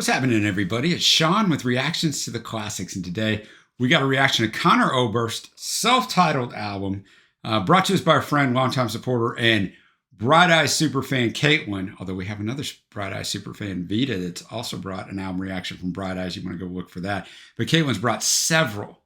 What's happening, everybody? It's Sean with Reactions to the Classics, and today we got a reaction to Conor Oberst's self-titled album, brought to us by our friend, longtime supporter, and Bright Eyes superfan Caitlin, although we have another Bright Eyes superfan, Vita, that's also brought an album reaction from Bright Eyes. You want to go look for that. But Caitlin's brought several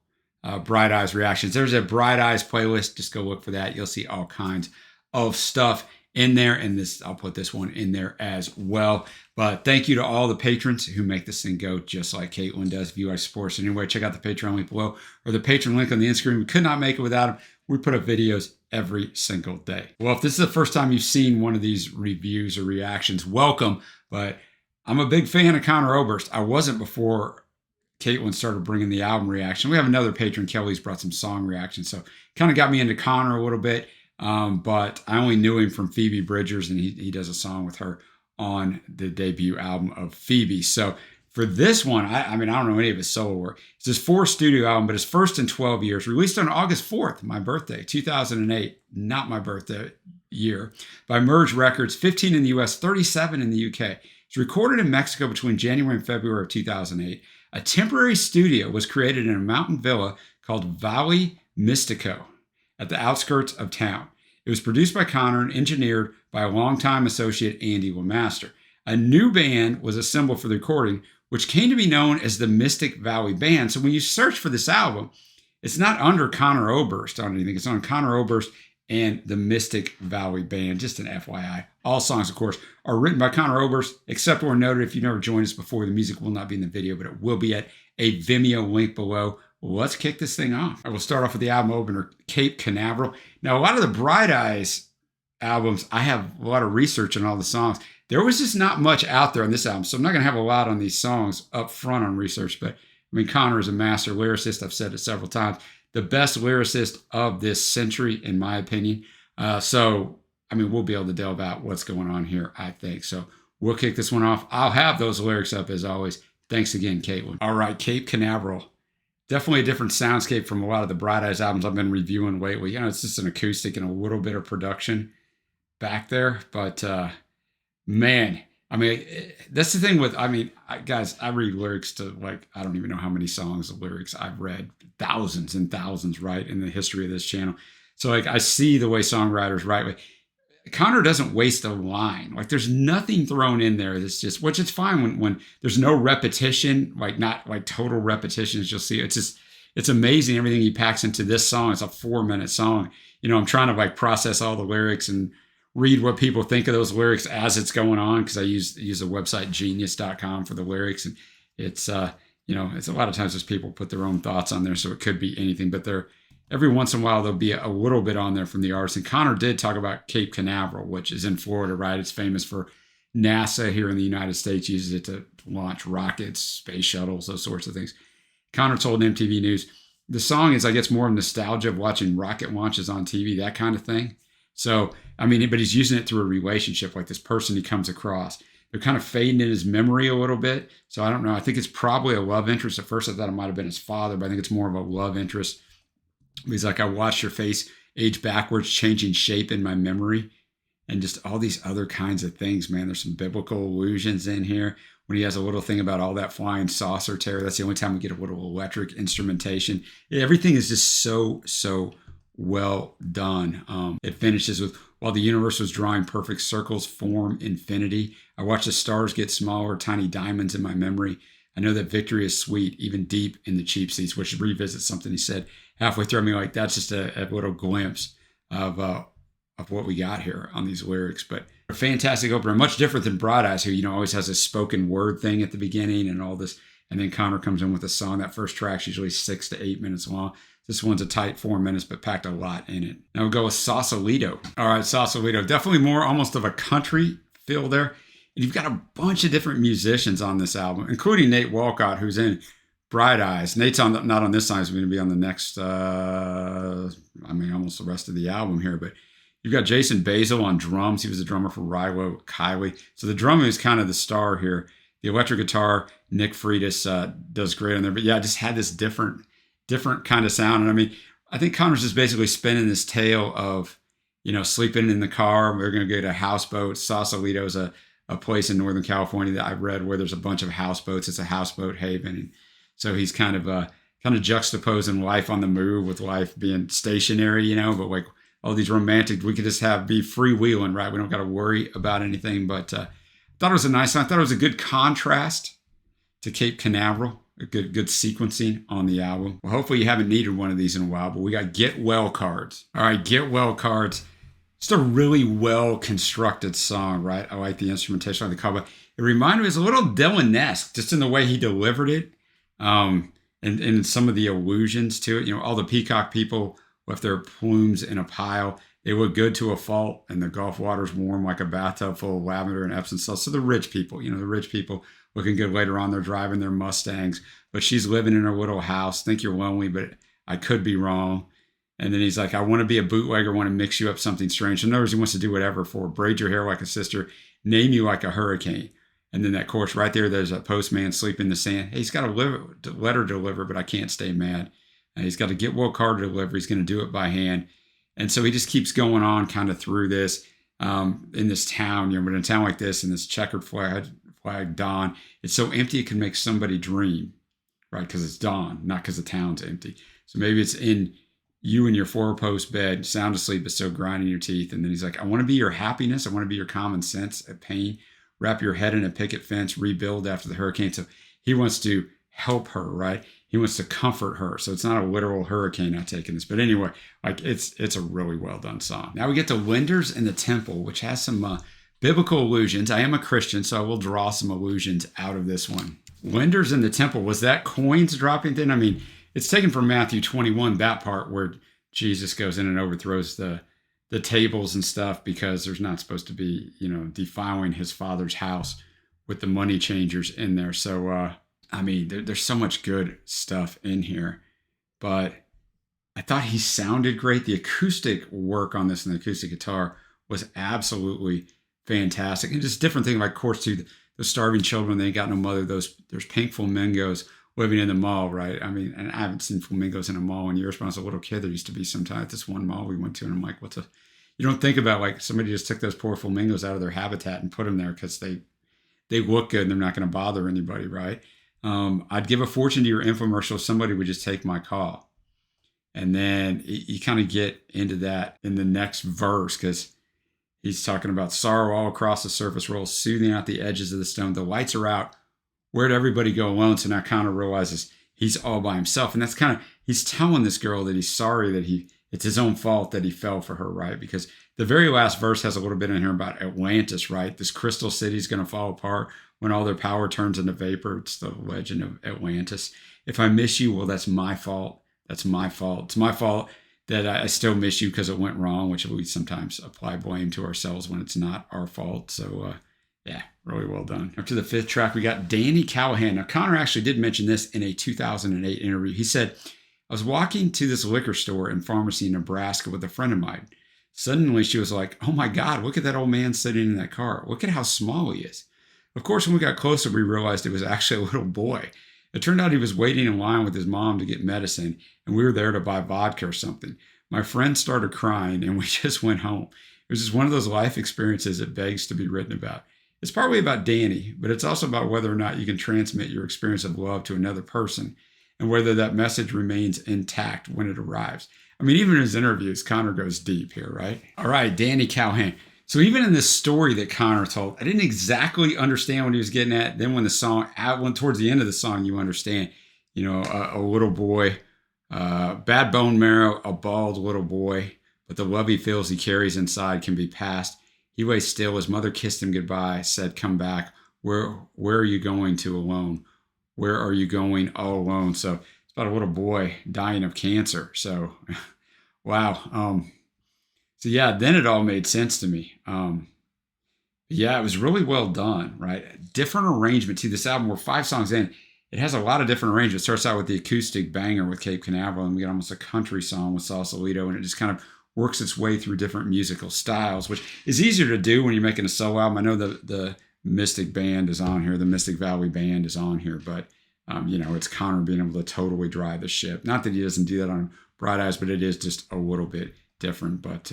Bright Eyes reactions. There's a Bright Eyes playlist. Just go look for that. You'll see all kinds of stuff in there, and I'll put this one in there as well. But thank you to all the patrons who make this thing go just like Caitlin does. If you like support us anyway, check out the Patreon link below or the Patreon link on the end screen. We could not make it without them. We put up videos every single day. Well, if this is the first time you've seen one of these reviews or reactions, welcome. But I'm a big fan of Conor Oberst. I wasn't before Caitlin started bringing the album reaction. We have another patron, Kelly's, brought some song reactions. So kind of got me into Conor a little bit. But I only knew him from Phoebe Bridgers, and he does a song with her on the debut album of Phoebe. So for this one, I don't know any of his solo work. It's his fourth studio album, but his first in 12 years, released on August 4th, my birthday, 2008, not my birthday year, by Merge Records, 15 in the US, 37 in the UK. It's recorded in Mexico between January and February of 2008. A temporary studio was created in a mountain villa called Valley Mystico at the outskirts of town. It was produced by Conor and engineered by a longtime associate, Andy LeMaster. A new band was assembled for the recording, which came to be known as the Mystic Valley Band. So when you search for this album, it's not under Conor Oberst on anything. It's on Conor Oberst and the Mystic Valley Band, just an FYI. All songs, of course, are written by Conor Oberst, except where noted. If you've never joined us before, the music will not be in the video, but it will be at a Vimeo link below. Let's kick this thing off. I will start off with the album opener, Cape Canaveral. Now, a lot of the Bright Eyes albums, I have a lot of research on all the songs. There was just not much out there on this album, so I'm not going to have a lot on these songs up front on research, but I mean, Conor is a master lyricist. I've said it several times. The best lyricist of this century, in my opinion. So, I mean, we'll be able to delve out what's going on here, I think. So we'll kick this one off. I'll have those lyrics up as always. Thanks again, Caitlin. All right, Cape Canaveral. Definitely a different soundscape from a lot of the Bright Eyes albums I've been reviewing lately. You know, it's just an acoustic and a little bit of production back there. But, man, I mean, that's the thing with, guys, I read lyrics to, like, I don't even know how many songs of lyrics I've read. Thousands and thousands, right, in the history of this channel. So, like, I see the way songwriters write. Like, Conor doesn't waste a line. Like, there's nothing thrown in there that's just, which is fine when there's no repetition, like not like total repetitions. You'll see it's amazing everything he packs into this song. It's a 4-minute song. You know, I'm trying to like process all the lyrics and read what people think of those lyrics as it's going on, because I use the website genius.com for the lyrics, and it's you know, it's a lot of times there's people put their own thoughts on there, so it could be anything, but every once in a while, there'll be a little bit on there from the artist. And Conor did talk about Cape Canaveral, which is in Florida, right? It's famous for NASA here in the United States, uses it to launch rockets, space shuttles, those sorts of things. Conor told MTV News, the song is, I guess, more of nostalgia of watching rocket launches on TV, that kind of thing. So, I mean, but he's using it through a relationship, like this person he comes across. They're kind of fading in his memory a little bit. So I don't know. I think it's probably a love interest. At first, I thought it might have been his father, but I think it's more of a love interest. He's like, I watched your face age backwards, changing shape in my memory, and just all these other kinds of things, man. There's some biblical allusions in here. When he has a little thing about all that flying saucer terror, that's the only time we get a little electric instrumentation. Everything is just so well done. It finishes with, while the universe was drawing perfect circles, form infinity. I watched the stars get smaller, tiny diamonds in my memory. I know that victory is sweet, even deep in the cheap seats, which revisits something he said halfway through. I mean, like, that's just a little glimpse of what we got here on these lyrics. But a fantastic opener, much different than Bright Eyes, who, you know, always has a spoken word thing at the beginning and all this. And then Conor comes in with a song. That first track's usually 6 to 8 minutes long. This one's a tight 4 minutes, but packed a lot in it. Now we'll go with Sausalito. All right, Sausalito. Definitely more almost of a country feel there. And you've got a bunch of different musicians on this album, including Nate Walcott, who's in Bright Eyes. Nate's not on this song. He's going to be on the next, almost the rest of the album here. But you've got Jason Basil on drums. He was a drummer for Rilo Kiley. So the drumming is kind of the star here. The electric guitar, Nick Freitas does great on there. But yeah, I just had this different kind of sound. And I mean, I think Conor's just basically spinning this tale of, you know, sleeping in the car. We're going to get a houseboat. Sausalito's a a place in Northern California that I've read where there's a bunch of houseboats. It's a houseboat haven. And so he's kind of juxtaposing life on the move with life being stationary, you know, but like all these romantic, we could just be freewheeling, right? We don't got to worry about anything. But I thought it was a nice song. I thought it was a good contrast to Cape Canaveral. A good sequencing on the album. Well, hopefully you haven't needed one of these in a while, but we got Get Well cards. All right, Get Well cards. Just a really well constructed song, right? I like the instrumentation on the cover. It reminded me, it's a little Dylan-esque, just in the way he delivered it, and some of the allusions to it. You know, all the peacock people with their plumes in a pile. They look good to a fault, and the Gulf water's warm like a bathtub full of lavender and Epsom salt. So the rich people, you know, the rich people looking good later on. They're driving their Mustangs, but she's living in her little house. Think you're lonely, but I could be wrong. And then he's like, I want to be a bootlegger, want to mix you up something strange. In other words, he wants to do whatever for her. Braid your hair like a sister, name you like a hurricane. And then that chorus right there, there's a postman sleeping in the sand. Hey, he's got a letter to deliver, but I can't stay mad. And he's got a Get Well card to deliver. He's going to do it by hand. And so he just keeps going on kind of through this in this town, you know, but in a town like this, in this checkered flag dawn, it's so empty it can make somebody dream, right? Because it's dawn, not because the town's empty. So maybe it's in you in your four-post bed, sound asleep, but still grinding your teeth. And then he's like, I want to be your happiness. I want to be your common sense at pain. Wrap your head in a picket fence, rebuild after the hurricane. So he wants to help her, right? He wants to comfort her. So it's not a literal hurricane I take in this. But anyway, like it's a really well done song. Now we get to Lenders in the Temple, which has some biblical allusions. I am a Christian, so I will draw some allusions out of this one. Lenders in the Temple, was that coins dropping thing? I mean, it's taken from Matthew 21, that part where Jesus goes in and overthrows the tables and stuff because there's not supposed to be, you know, defiling his father's house with the money changers in there. So, I mean, there's so much good stuff in here, but I thought he sounded great. The acoustic work on this and the acoustic guitar was absolutely fantastic. And just different thing, like, of course, too, the starving children, they ain't got no mother. There's pink flamingos living in the mall, right? I mean, and I haven't seen flamingos in a mall in years, but I was a little kid. There used to be sometimes at this one mall we went to, and I'm like, you don't think about, like, somebody just took those poor flamingos out of their habitat and put them there because they look good and they're not going to bother anybody, right? I'd give a fortune to your infomercial if somebody would just take my call. And then you kind of get into that in the next verse because he's talking about sorrow all across the surface rolls, soothing out the edges of the stone. The lights are out. Where'd everybody go alone? So now Conor realizes he's all by himself. And that's kind of, he's telling this girl that he's sorry that it's his own fault that he fell for her, right? Because the very last verse has a little bit in here about Atlantis, right? This crystal city is going to fall apart when all their power turns into vapor. It's the legend of Atlantis. If I miss you, well, that's my fault. That's my fault. It's my fault that I still miss you because it went wrong, which we sometimes apply blame to ourselves when it's not our fault. So, yeah, really well done. Up to the fifth track, we got Danny Callahan. Now, Conor actually did mention this in a 2008 interview. He said, I was walking to this liquor store and pharmacy in Nebraska with a friend of mine. Suddenly, she was like, oh my God, look at that old man sitting in that car. Look at how small he is. Of course, when we got closer, we realized it was actually a little boy. It turned out he was waiting in line with his mom to get medicine, and we were there to buy vodka or something. My friend started crying, and we just went home. It was just one of those life experiences that begs to be written about. It's partly about Danny, but it's also about whether or not you can transmit your experience of love to another person and whether that message remains intact when it arrives. I mean, even in his interviews, Conor goes deep here, right? All right, Danny Callahan. So even in this story that Conor told, I didn't exactly understand what he was getting at. Then when towards the end of the song, you understand, you know, a little boy, bad bone marrow, a bald little boy, but the love he feels he carries inside can be passed. He lay still. His mother kissed him goodbye, said, come back. Where are you going to alone? Where are you going all alone? So it's about a little boy dying of cancer. So, wow. So yeah, then it all made sense to me. Yeah, it was really well done, right? Different arrangement to this album. We're 5 songs in. It has a lot of different arrangements. It starts out with the acoustic banger with Cape Canaveral, and we get almost a country song with Sausalito, and it just kind of works its way through different musical styles, which is easier to do when you're making a solo album. I know the Mystic Band is on here. The Mystic Valley Band is on here, but you know, it's Conor being able to totally drive the ship. Not that he doesn't do that on Bright Eyes, but it is just a little bit different. But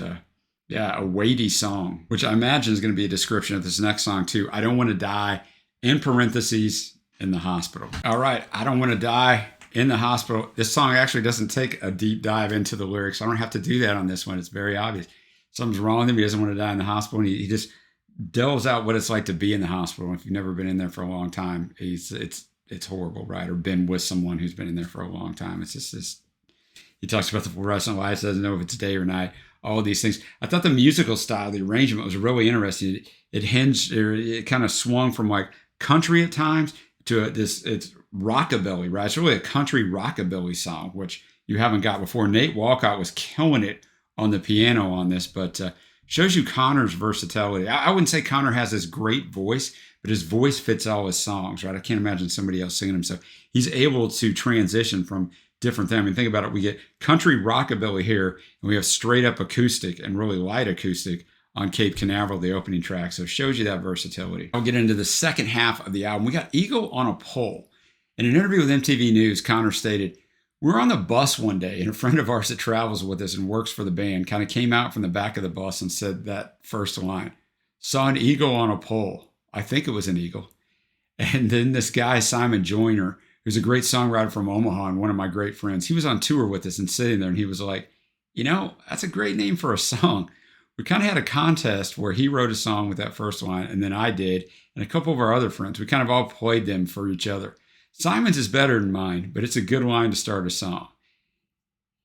Yeah, a weighty song, which I imagine is going to be a description of this next song too. I don't want to die, in parentheses, in the hospital. All right, I don't want to die in the hospital. This song actually doesn't take a deep dive into the lyrics. I don't have to do that on this one. It's very obvious. Something's wrong with him. He doesn't want to die in the hospital. And he just delves out what it's like to be in the hospital. If you've never been in there for a long time, it's horrible, right? Or been with someone who's been in there for a long time. It's just this. He talks about the fluorescent lights, doesn't know if it's day or night. All of these things. I thought the musical style, the arrangement was really interesting. It hinged, or it kind of swung from like country at times to it's rockabilly, right? It's really a country rockabilly song, which you haven't got before. Nate Walcott was killing it on the piano on this, but shows you Conor's versatility. I wouldn't say Conor has this great voice, but his voice fits all his songs, right? I can't imagine somebody else singing them. So he's able to transition from different thing. I mean, think about it. We get country rockabilly here, and we have straight up acoustic and really light acoustic on Cape Canaveral, the opening track. So it shows you that versatility. I'll get into the second half of the album. We got Eagle on a Pole. In an interview with MTV News, Conor stated, "We're on the bus one day, and a friend of ours that travels with us and works for the band kind of came out from the back of the bus and said that first line, saw an eagle on a pole. I think it was an eagle. And then this guy, Simon Joyner, who's a great songwriter from Omaha and one of my great friends, he was on tour with us and sitting there, and he was like, that's a great name for a song. We kind of had a contest where he wrote a song with that first line, and then I did, and a couple of our other friends. We kind of all played them for each other. Simon's is better than mine, but it's a good line to start a song."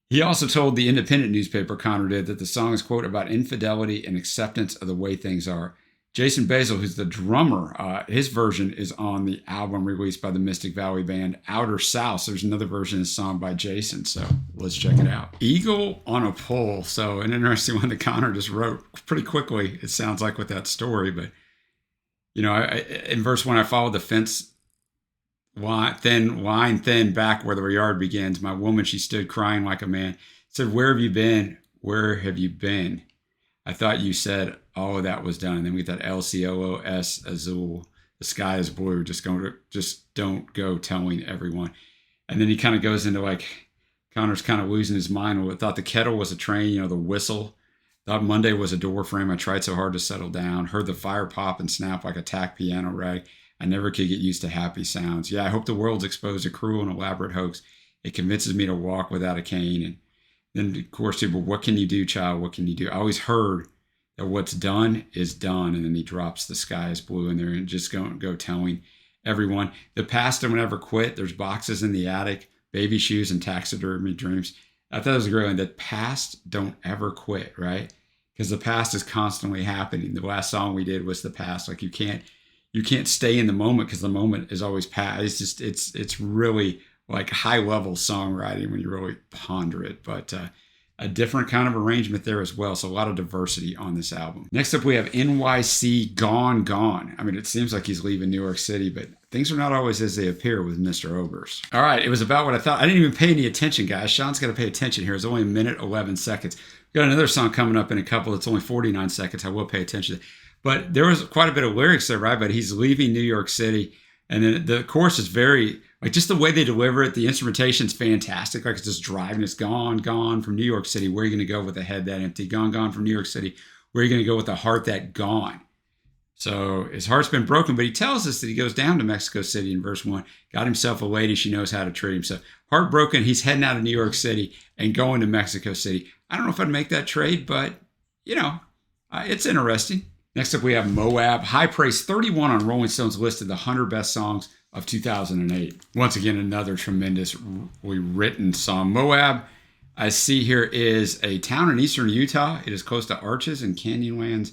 He also told the independent newspaper, Conor did, that the song is, quote, about infidelity and acceptance of the way things are. Jason Basil, who's the drummer, his version is on the album released by the Mystic Valley band Outer South. So there's another version of the song by Jason. So let's check it out. Eagle on a Pole. So an interesting one that Conor just wrote pretty quickly. It sounds like with that story. But, in verse 1, I followed the fence line thin back where the yard begins. My woman, she stood crying like a man. Said, "Where have you been? Where have you been? I thought you said all of that was done." And then we get that LCOOS Azul. The sky is blue. Just don't go telling everyone. And then he kind of goes into like, Conor's kind of losing his mind. I thought the kettle was a train, the whistle. Thought Monday was a door frame. I tried so hard to settle down. Heard the fire pop and snap like a tack piano rag. I never could get used to happy sounds. Yeah, I hope the world's exposed to cruel and elaborate hoax. It convinces me to walk without a cane. And then, of course, people, what can you do, child? What can you do? I always heard that what's done is done. And then he drops the sky is blue in there and just go telling everyone. The past don't ever quit. There's boxes in the attic, baby shoes, and taxidermy dreams. I thought it was a great one. The past don't ever quit, right? Because the past is constantly happening. The last song we did was the past. Like you can't stay in the moment because the moment is always past. It's really like high level songwriting when you really ponder it, but a different kind of arrangement there as well. So a lot of diversity on this album. Next up, we have NYC Gone Gone. I mean, it seems like he's leaving New York City, but things are not always as they appear with Mr. Oberst. All right, it was about what I thought. I didn't even pay any attention, guys. Sean's got to pay attention here. It's only a minute, 11 seconds. We've got another song coming up in a couple. It's only 49 seconds. I will pay attention to it. But there was quite a bit of lyrics there, right? But he's leaving New York City. And then the chorus is very, like just the way they deliver it, the instrumentation's fantastic. Like it's just driving, it's gone from New York City. Where are you going to go with a head that empty? Gone from New York City. Where are you going to go with a heart that gone? So his heart's been broken, but he tells us that he goes down to Mexico City in verse 1, got himself a lady, she knows how to treat him. So heartbroken, he's heading out of New York City and going to Mexico City. I don't know if I'd make that trade, but, it's interesting. Next up, we have Moab. High praise, 31 on Rolling Stone's list of the 100 best songs of 2008. Once again, another tremendously written song. Moab, I see here, is a town in eastern Utah. It is close to Arches and Canyonlands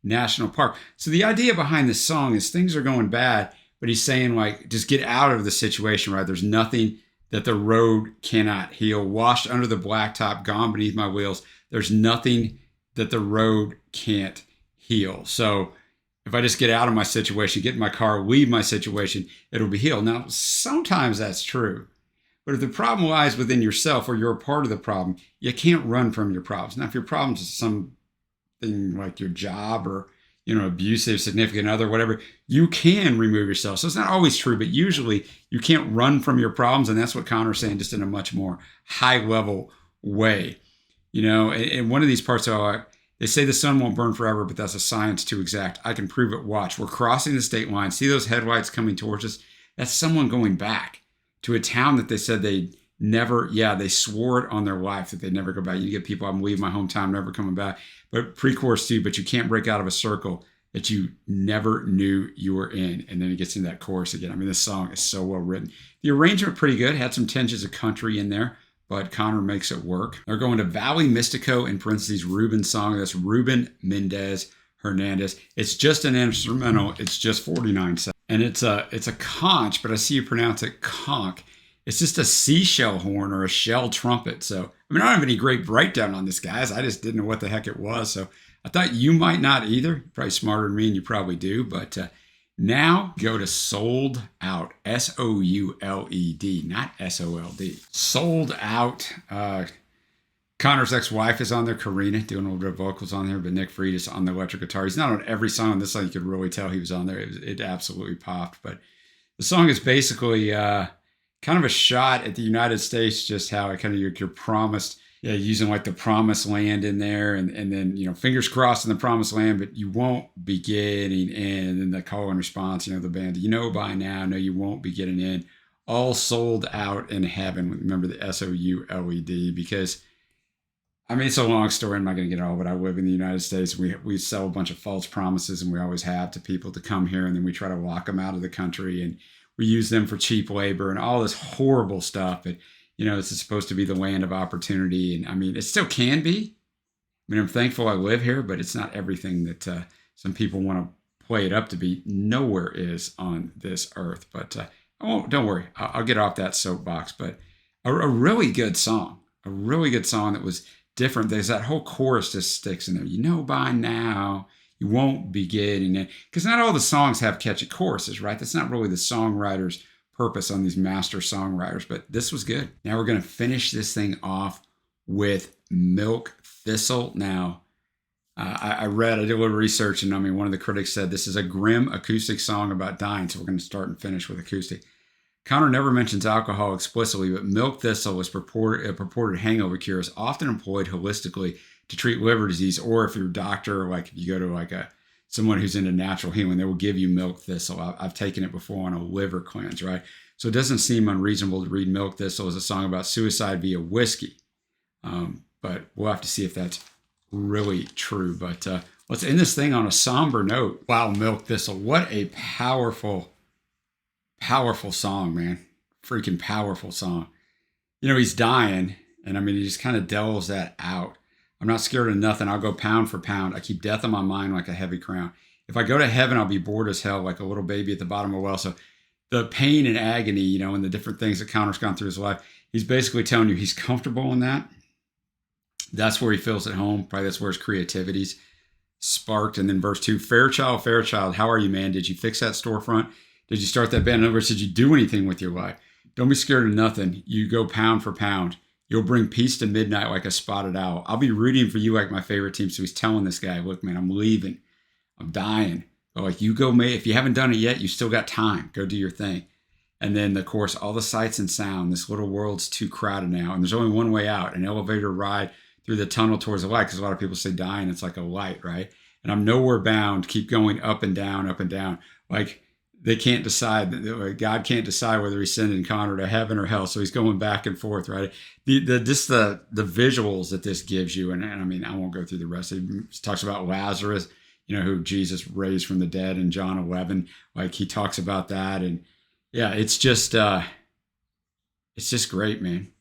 National Park. So the idea behind this song is things are going bad, but he's saying, like, just get out of the situation, right? There's nothing that the road cannot heal. Washed under the blacktop, gone beneath my wheels. There's nothing that the road can't heal. So if I just get out of my situation, get in my car, leave my situation, it'll be healed. Now, sometimes that's true. But if the problem lies within yourself or you're a part of the problem, you can't run from your problems. Now, if your problems is something like your job or, abusive, significant other, whatever, you can remove yourself. So it's not always true, but usually you can't run from your problems. And that's what Conor's saying, just in a much more high level way. And one of these parts They say the sun won't burn forever, but that's a science too exact. I can prove it. Watch. We're crossing the state line. See those headlights coming towards us? That's someone going back to a town that they said they'd never, they swore it on their life that they'd never go back. You get people, I'm leaving my hometown, never coming back. But pre-chorus too, but you can't break out of a circle that you never knew you were in. And then it gets into that chorus again. I mean, this song is so well written. The arrangement pretty good, had some tinges of country in there, but Conor makes it work. They're going to Valley Mystico, in parentheses, Ruben song. That's Ruben Mendez Hernandez. It's just an instrumental. It's just 49 seconds. And it's a conch, but I see you pronounce it conch. It's just a seashell horn or a shell trumpet. So, I mean, I don't have any great breakdown on this, guys. I just didn't know what the heck it was. So I thought you might not either. You're probably smarter than me, and you probably do. But now go to Sold Out, S-O-U-L-E-D, not S-O-L-D. Sold Out. Conor's ex-wife is on there, Karina, doing a little bit of vocals on there, but Nick Fried is on the electric guitar. He's not on every song on this song. You could really tell he was on there. It absolutely popped. But the song is basically kind of a shot at the United States, just how kind of you're promised, using like the promised land in there, and then, fingers crossed in the promised land, but you won't be getting in. And then the call and response, the band, by now, no, you won't be getting in. All sold out in heaven. Remember the S-O-U-L-E-D, because I mean, it's a long story. I'm not going to get it all, but I live in the United States. We sell a bunch of false promises, and we always have, to people to come here, and then we try to lock them out of the country, and we use them for cheap labor and all this horrible stuff. But, this is supposed to be the land of opportunity. And I mean, it still can be. I mean, I'm thankful I live here, but it's not everything that some people want to play it up to be. Nowhere is on this earth. But don't worry. I'll get off that soapbox. But a really good song. A really good song that was different. There's that whole chorus just sticks in there. By now you won't be getting it. Because not all the songs have catchy choruses, right? That's not really the songwriter's purpose on these master songwriters, but this was good. Now we're going to finish this thing off with Milk Thistle. Now, I did a little research, and I mean, one of the critics said this is a grim acoustic song about dying, so we're going to start and finish with acoustic. Conor never mentions alcohol explicitly, but milk thistle is a purported hangover cure, is often employed holistically to treat liver disease, or if you're a doctor, like if you go to someone who's into natural healing, they will give you milk thistle. I've taken it before on a liver cleanse, right? So it doesn't seem unreasonable to read Milk Thistle as a song about suicide via whiskey. But we'll have to see if that's really true. But let's end this thing on a somber note. Wow, Milk Thistle. What a powerful song, man. Freaking powerful song. He's dying, and I mean, he just kind of delves that out. I'm not scared of nothing. I'll go pound for pound. I keep death on my mind like a heavy crown. If I go to heaven, I'll be bored as hell, like a little baby at the bottom of a well. So the pain and agony, and the different things that Conor's gone through his life, he's basically telling you he's comfortable in that. That's where he feels at home. Probably that's where his creativity's sparked. And then verse 2, Fairchild, how are you, man? Did you fix that storefront? Did you start that band? In other words, did you do anything with your life? Don't be scared of nothing. You go pound for pound. You'll bring peace to midnight like a spotted owl. I'll be rooting for you like my favorite team. So he's telling this guy, look, man, I'm leaving. I'm dying. But you go, if you haven't done it yet, you still got time. Go do your thing. And then, of course, all the sights and sound. This little world's too crowded now. And there's only one way out, an elevator ride through the tunnel towards the light. Because a lot of people say dying, it's like a light, right? And I'm nowhere bound. Keep going up and down, up and down. Like, they can't decide, God can't decide whether he's sending Conor to heaven or hell. So he's going back and forth, right? The visuals that this gives you, and I mean, I won't go through the rest. He talks about Lazarus, who Jesus raised from the dead in John 11. Like, he talks about that. And yeah, it's just great, man.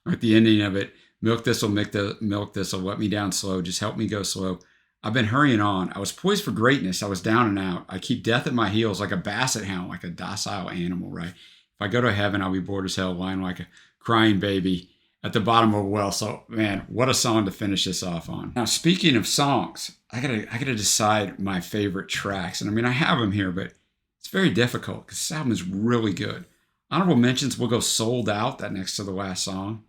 At the ending of it, milk thistle, let me down slow. Just help me go slow. I've been hurrying on. I was poised for greatness. I was down and out. I keep death at my heels like a basset hound, like a docile animal, right? If I go to heaven, I'll be bored as hell, lying like a crying baby at the bottom of a well. So, man, what a song to finish this off on. Now, speaking of songs, I gotta decide my favorite tracks. And I mean, I have them here, but it's very difficult because this album is really good. Honorable mentions, we'll go Sold Out, that next to the last song.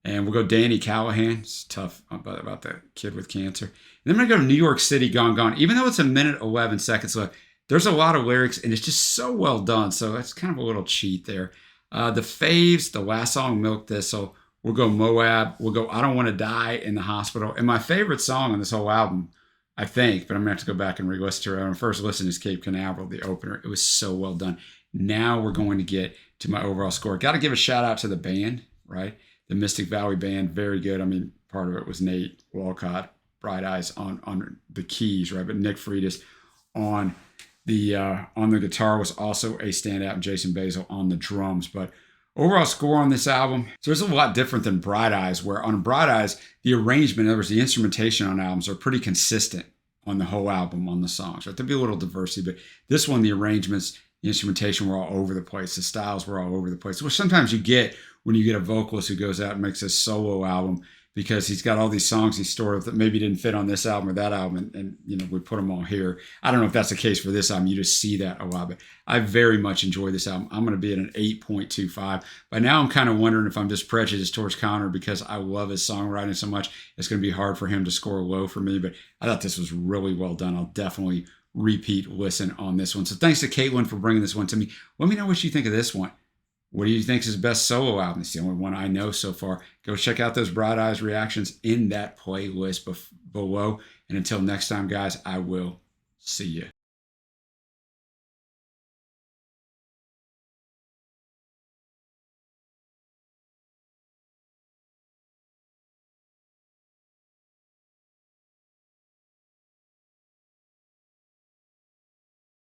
And we'll go Danny Callahan. It's tough about the kid with cancer. And then I'm going to go to New York City, Gone Gone. Even though it's a minute 11 seconds left, there's a lot of lyrics, and it's just so well done. So that's kind of a little cheat there. The faves, the last song, Milk Thistle. We'll go Moab. We'll go I Don't Want to Die in the Hospital. And my favorite song on this whole album I think, but I'm gonna have to go back and re-listen to it. When I first listened to Cape Canaveral, the opener, it was so well done. Now we're going to get to my overall score. Got to give a shout out to the band, right? The Mystic Valley Band, very good. I mean, part of it was Nate Walcott, Bright Eyes on the keys, right? But Nick Freitas on the guitar was also a standout, and Jason Basil on the drums. But overall score on this album, so it's a lot different than Bright Eyes, where on Bright Eyes, the arrangement, in other words, the instrumentation on albums are pretty consistent on the whole album, on the songs, right? There'd be a little diversity, but this one, the arrangements, the instrumentation were all over the place. The styles were all over the place, which sometimes you get when you get a vocalist who goes out and makes a solo album, because he's got all these songs he stored that maybe didn't fit on this album or that album, and we put them all here. I don't know if that's the case for this album. You just see that a lot, but I very much enjoy this album. I'm going to be at an 8.25. By now, I'm kind of wondering if I'm just prejudiced towards Conor because I love his songwriting so much. It's going to be hard for him to score low for me, but I thought this was really well done. I'll definitely repeat listen on this one. So thanks to Caitlin for bringing this one to me. Let me know what you think of this one. What do you think is his best solo album? It's the only one I know so far. Go check out those Bright Eyes reactions in that playlist below. And until next time, guys, I will see you.